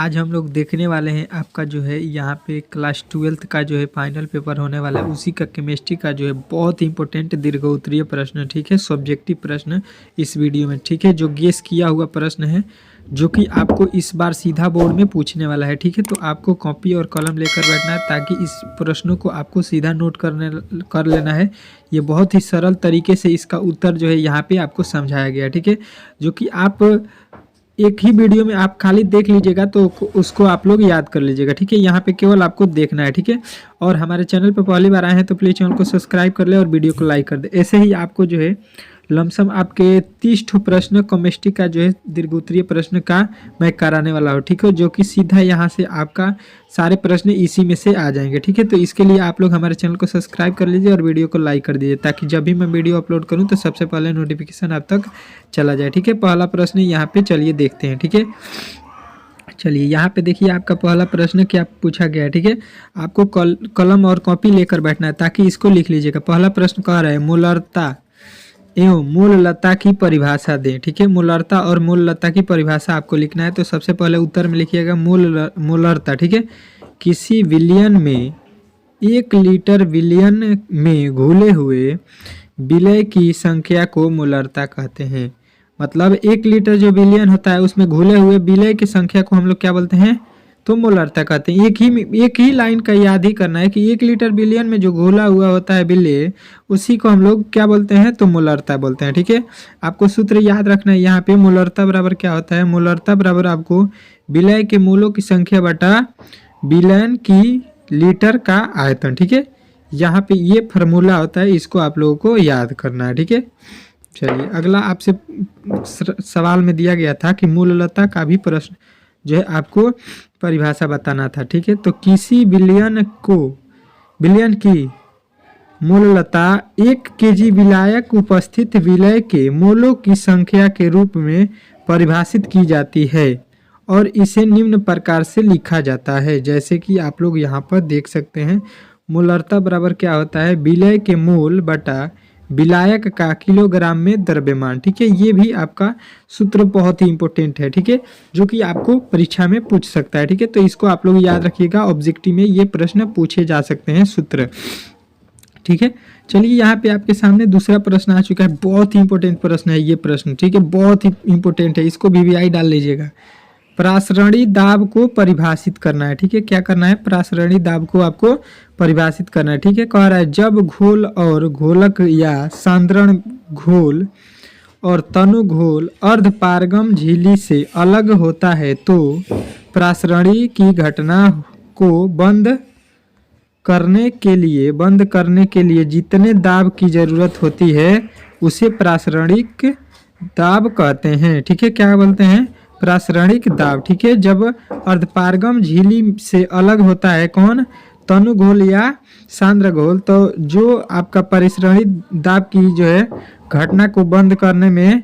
आज हम लोग देखने वाले हैं आपका जो है यहाँ पे क्लास 12th का जो है फाइनल पेपर होने वाला है, उसी का केमिस्ट्री का जो है बहुत इंपॉर्टेंट दीर्घोत्तरीय प्रश्न, ठीक है, सब्जेक्टिव प्रश्न इस वीडियो में, ठीक है, जो गेस किया हुआ प्रश्न है जो कि आपको इस बार सीधा बोर्ड में पूछने वाला है, ठीक है। तो आपको कॉपी और कलम लेकर बैठना है ताकि इस प्रश्नों को आपको सीधा नोट कर लेना है। ये बहुत ही सरल तरीके से इसका उत्तर जो है यहाँ पे आपको समझाया गया है, ठीक है, जो कि आप एक ही वीडियो में आप खाली देख लीजिएगा तो उसको आप लोग याद कर लीजिएगा, ठीक है। यहाँ पे केवल आपको देखना है, ठीक है। और हमारे चैनल पे पहली बार आए हैं तो प्लीज़ चैनल को सब्सक्राइब कर ले और वीडियो को लाइक कर दे। ऐसे ही आपको जो है लमसम आपके 30 ठो प्रश्न केमिस्ट्री का जो है दीर्घोत्तरीय प्रश्न का मैं कराने वाला हूँ, ठीक है, जो कि सीधा यहाँ से आपका सारे प्रश्न इसी में से आ जाएंगे, ठीक है। तो इसके लिए आप लोग हमारे चैनल को सब्सक्राइब कर लीजिए और वीडियो को लाइक कर दीजिए ताकि जब भी मैं वीडियो अपलोड करूँ तो सबसे पहले नोटिफिकेशन आप तक चला जाए, ठीक है। पहला प्रश्न यहाँ पे चलिए देखते हैं, ठीक है। चलिए यहाँ पे देखिए आपका पहला प्रश्न क्या पूछा गया है, ठीक है। आपको कलम और कॉपी लेकर बैठना है ताकि इसको लिख लीजिएगा। पहला प्रश्न कह रहा है मूलरता एवं मूललता की परिभाषा दें, ठीक है। मूलरता और मूललता की परिभाषा आपको लिखना है। तो सबसे पहले उत्तर में लिखिएगा मूलरता, ठीक है। किसी विलयन में 1 लीटर विलयन में घुले हुए विलय की संख्या को मूलरता कहते हैं। मतलब 1 लीटर जो विलयन होता है उसमें घुले हुए विलय की संख्या को हम लोग क्या बोलते हैं, तो मूलरता कहते हैं। एक ही लाइन का याद ही करना है कि 1 लीटर विलयन में जो घुला हुआ होता है विलय, उसी को हम लोग क्या बोलते हैं, तो मूलरता बोलते हैं, ठीक है। आपको सूत्र याद रखना है यहाँ पे। मूलरता बराबर क्या होता है, मूलरता बराबर आपको विलय के मूलों की संख्या बटा विलयन की लीटर का आयतन, ठीक है। यहाँ पे ये फार्मूला होता है, इसको आप लोगों को याद करना है, ठीक है। चलिए अगला आपसे सवाल में दिया गया था कि मूललता का भी प्रश्न जो है आपको परिभाषा बताना था, ठीक है। तो किसी विलयन की मूललता 1 केजी विलायक उपस्थित विलय के मोलों की संख्या के रूप में परिभाषित की जाती है और इसे निम्न प्रकार से लिखा जाता है, जैसे कि आप लोग यहाँ पर देख सकते हैं। मूलरता बराबर क्या होता है, विलय के मोल बटा विलायक का किलोग्राम में द्रव्यमान, ठीक है। ये भी आपका सूत्र बहुत ही इंपॉर्टेंट है, ठीक है, जो कि आपको परीक्षा में पूछ सकता है, ठीक है। तो इसको आप लोग याद रखिएगा, ऑब्जेक्टिव में ये प्रश्न पूछे जा सकते हैं सूत्र, ठीक है। चलिए यहाँ पे आपके सामने दूसरा प्रश्न आ चुका है। बहुत ही इंपॉर्टेंट प्रश्न है ये प्रश्न, ठीक है, बहुत ही इंपॉर्टेंट है, इसको VVI डाल लीजिएगा। प्रासरणी दाब को परिभाषित करना है, ठीक है। क्या करना है, प्रासरणी दाब को आपको परिभाषित करना है, ठीक है। कह रहा है जब घोल और घोलक या सांद्रण घोल और तनु घोल अर्धपारगम झिल्ली से अलग होता है तो प्रासरणी की घटना को बंद करने के लिए जितने दाब की जरूरत होती है उसे प्रासरणिक दाब कहते हैं, ठीक है। क्या बोलते हैं, प्रासरणिक दाब, ठीक है। जब अर्धपारगम झिल्ली से अलग होता है कौन, तनु घोल या सांद्र घोल, तो जो आपका परिसरणिक दाब की जो है घटना को बंद करने में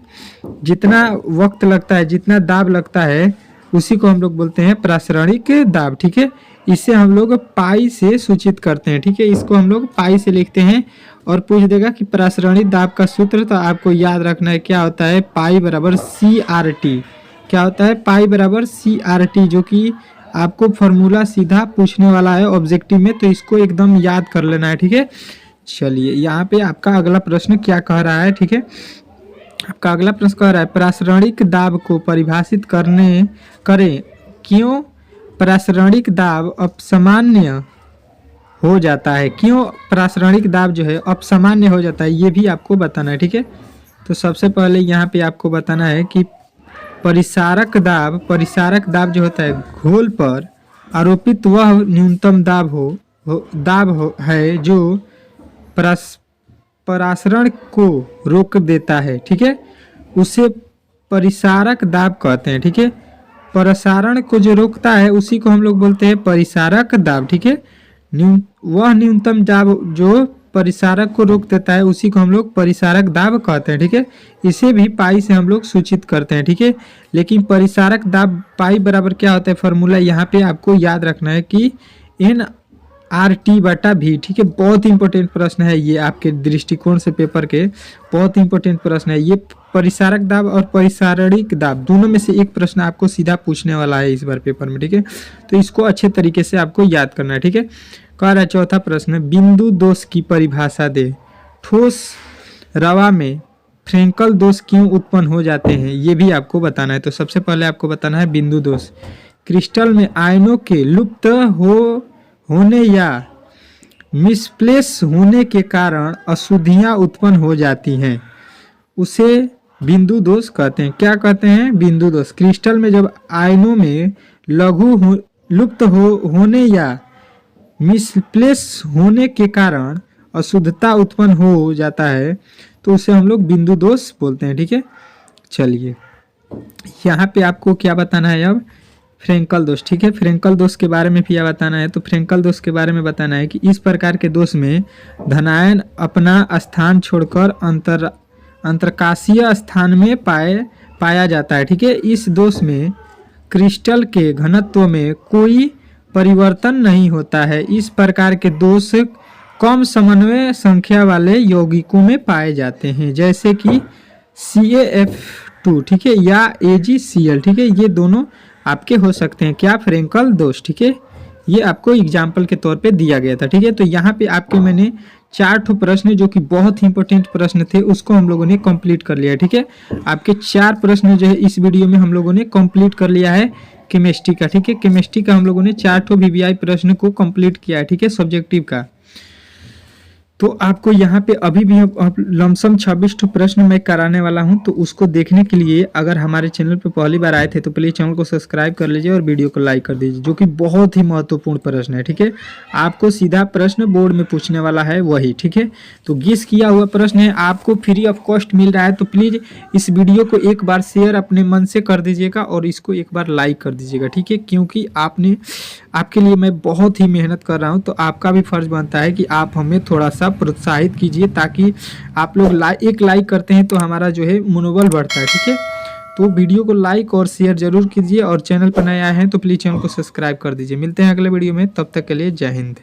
जितना वक्त लगता है, जितना दाब लगता है, उसी को हम लोग बोलते हैं प्रासरणिक दाब, ठीक है। इसे हम लोग पाई से सूचित करते हैं, ठीक है। इसको हम लोग पाई से लिखते हैं और पूछ देगा कि प्रासरणिक दाब का सूत्र, तो आपको याद रखना है क्या होता है, पाई बराबर CRT। क्या होता है, पाई बराबर CRT, जो कि आपको फॉर्मूला सीधा पूछने वाला है ऑब्जेक्टिव में, तो इसको एकदम याद कर लेना है, ठीक है। चलिए यहाँ पे आपका अगला प्रश्न क्या कह रहा है, ठीक है। आपका अगला प्रश्न कह रहा है प्रासरणिक दाब को परिभाषित करें क्यों प्रासरणिक दाब अपसामान्य हो जाता है, क्यों प्रासरणिक दाब जो है अपसामान्य हो जाता है, ये भी आपको बताना है, ठीक है। तो सबसे पहले यहाँ पे आपको बताना है कि परिसारक दाब जो होता है घोल पर आरोपित वह न्यूनतम दाब है जो परासरण को रोक देता है, ठीक है, उसे परिसारक दाब कहते हैं, ठीक है। प्रसारण को जो रोकता है उसी को हम लोग बोलते हैं परिसारक दाब, ठीक है। वह न्यूनतम दाब जो परिसारक को रोक देता है उसी को हम लोग परिसारक दाब कहते हैं, ठीक है। इसे भी पाई से हम लोग सूचित करते हैं, ठीक है। लेकिन परिसारक दाब पाई बराबर क्या होता है, फॉर्मूला यहाँ पे आपको याद रखना है कि NRT बटा V, ठीक है। बहुत इंपॉर्टेंट प्रश्न है ये, आपके दृष्टिकोण से पेपर के बहुत इंपॉर्टेंट प्रश्न है ये। परिसारक दाब और परिसारणिक दाब दोनों में से एक प्रश्न आपको सीधा पूछने वाला है इस बार पेपर में, ठीक है। तो इसको अच्छे तरीके से आपको याद करना है, ठीक है। कह रहा है चौथा प्रश्न, बिंदु दोष की परिभाषा दे। ठोस रवा में फ्रेंकल दोष क्यों उत्पन्न हो जाते हैं, ये भी आपको बताना है। तो सबसे पहले आपको बताना है बिंदु दोष। क्रिस्टल में आयनों के लुप्त होने या मिसप्लेस होने के कारण अशुद्धियां उत्पन्न हो जाती हैं, उसे बिंदु दोष कहते हैं। क्या कहते हैं? बिंदु दोष। क्रिस्टल में जब आयनों में लुप्त होने या मिसप्लेस होने के कारण अशुद्धता उत्पन्न हो जाता है तो उसे हम लोग बिंदु दोष बोलते हैं, ठीक है। चलिए यहाँ पे आपको क्या बताना है अब? फ्रेंकल दोष, ठीक है। फ्रेंकल दोष के बारे में भी बताना है। तो फ्रेंकल दोष के बारे में बताना है कि इस प्रकार के दोष में धनायन अपना स्थान छोड़कर अंतरकाशीय स्थान में पाया जाता है, ठीक है। इस दोष में क्रिस्टल के घनत्व में कोई परिवर्तन नहीं होता है। इस प्रकार के दोष कम समन्वय संख्या वाले यौगिकों में पाए जाते हैं, जैसे कि CaF2, ठीक है, या AgCl, ठीक है। ये दोनों आपके हो सकते हैं क्या? फ्रेंकल दोष, ठीक है। ये आपको एग्जाम्पल के तौर पे दिया गया था, ठीक है। तो यहाँ पे आपके मैंने 4 प्रश्न जो कि बहुत ही इंपॉर्टेंट प्रश्न थे उसको हम लोगों ने कंप्लीट कर लिया, ठीक है। आपके 4 प्रश्न जो है इस वीडियो में हम लोगों ने कंप्लीट कर लिया है केमिस्ट्री का, ठीक है। केमिस्ट्री का हम लोगों ने 4 VVI प्रश्न को कंप्लीट किया है, ठीक है, सब्जेक्टिव का। तो आपको यहाँ पे अभी भी लमसम 26 प्रश्न मैं कराने वाला हूँ। तो उसको देखने के लिए अगर हमारे चैनल पे पहली बार आए थे तो प्लीज़ चैनल को सब्सक्राइब कर लीजिए और वीडियो को लाइक कर दीजिए, जो कि बहुत ही महत्वपूर्ण प्रश्न है, ठीक है। आपको सीधा प्रश्न बोर्ड में पूछने वाला है वही, ठीक है। तो गेस किया हुआ प्रश्न है, आपको फ्री ऑफ कॉस्ट मिल रहा है। तो प्लीज़ इस वीडियो को एक बार शेयर अपने मन से कर दीजिएगा और इसको एक बार लाइक कर दीजिएगा, ठीक है। क्योंकि आपके लिए मैं बहुत ही मेहनत कर रहा हूँ, तो आपका भी फर्ज बनता है कि आप हमें थोड़ा सा प्रोत्साहित कीजिए, ताकि आप लोग एक लाइक करते हैं तो हमारा जो है मनोबल बढ़ता है, ठीक है। तो वीडियो को लाइक और शेयर जरूर कीजिए और चैनल पर नए आए हैं तो प्लीज़ चैनल को सब्सक्राइब कर दीजिए। मिलते हैं अगले वीडियो में, तब तक के लिए जय हिंद।